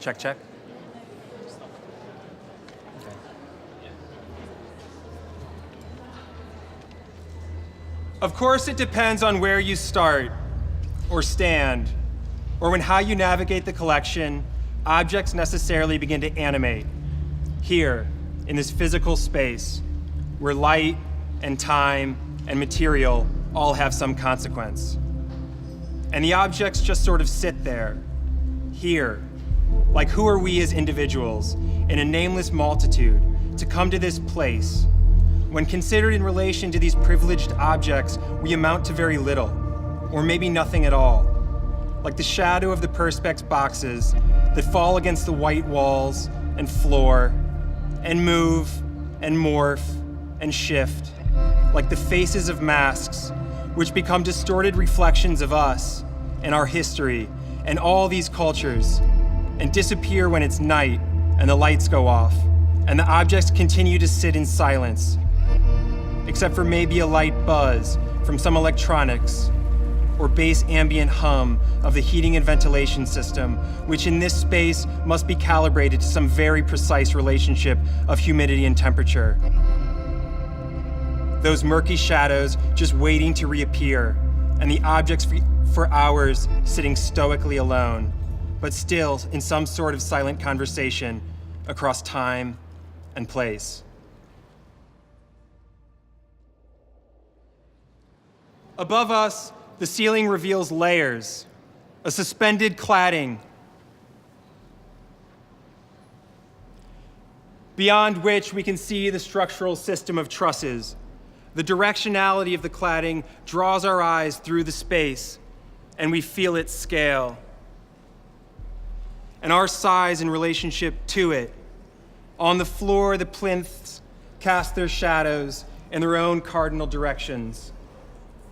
Check, check. Okay. Of course, it depends on where you start, or stand, or when how you navigate the collection, objects necessarily begin to animate. Here, in this physical space, where light and time and material all have some consequence. And the objects just sort of sit there, here, like who are we as individuals in a nameless multitude to come to this place? When considered in relation to these privileged objects, we amount to very little, or maybe nothing at all. Like the shadow of the Perspex boxes that fall against the white walls and floor and move and morph and shift, like the faces of masks which become distorted reflections of us and our history and all these cultures and disappear when it's night and the lights go off and the objects continue to sit in silence, except for maybe a light buzz from some electronics or bass ambient hum of the heating and ventilation system, which in this space must be calibrated to some very precise relationship of humidity and temperature. Those murky shadows just waiting to reappear, and the objects for hours sitting stoically alone, but still in some sort of silent conversation across time and place. Above us, the ceiling reveals layers, a suspended cladding, beyond which we can see the structural system of trusses. The directionality of the cladding draws our eyes through the space, and we feel its scale, and our size in relationship to it. On the floor, the plinths cast their shadows in their own cardinal directions.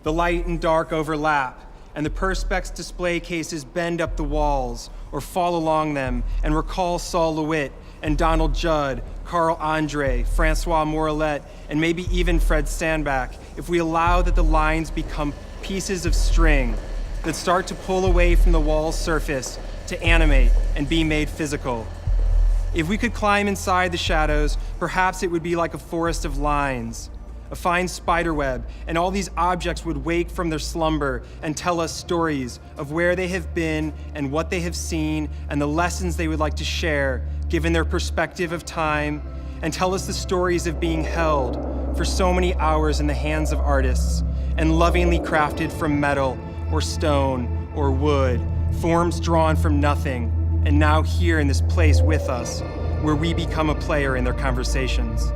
The light and dark overlap, and the Perspex display cases bend up the walls or fall along them and recall Saul LeWitt and Donald Judd, Carl Andre, Francois Morellet, and maybe even Fred Sandback, if we allow that the lines become pieces of string that start to pull away from the wall's surface to animate and be made physical. If we could climb inside the shadows, perhaps it would be like a forest of lines, a fine spider web, and all these objects would wake from their slumber and tell us stories of where they have been and what they have seen and the lessons they would like to share, given their perspective of time, and tell us the stories of being held for so many hours in the hands of artists and lovingly crafted from metal or stone or wood, forms drawn from nothing, and now here in this place with us, where we become a player in their conversations.